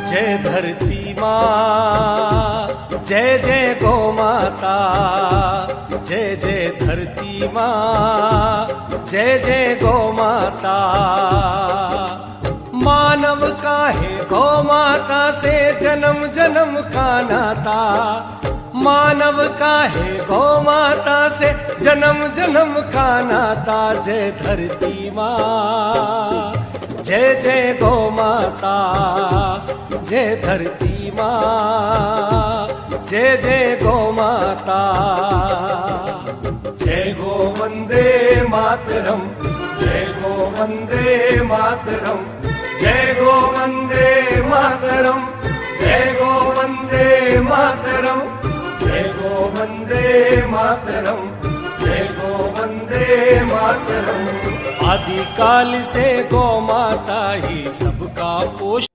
जय धरती माँ, जय जय गौ माता, जय जय धरती माँ, जय जय गौ माता। मानव का है गौ माता से जन्म जन्म का नाता, मानव का है गौ माता से जन्म जन्म का नाता। जय धरती माँ, जय जय गौ माता, जय धरती माँ, जय जय गौ माता। जय गो वंदे मातरम, जय गो वंदे मातरम, जय गो वंदे मातरम, जय गो वंदे मातरम, जय गो वंदे मातरम, जय गो वंदे मातरम। आदिकाल से गौ माता ही सबका पोष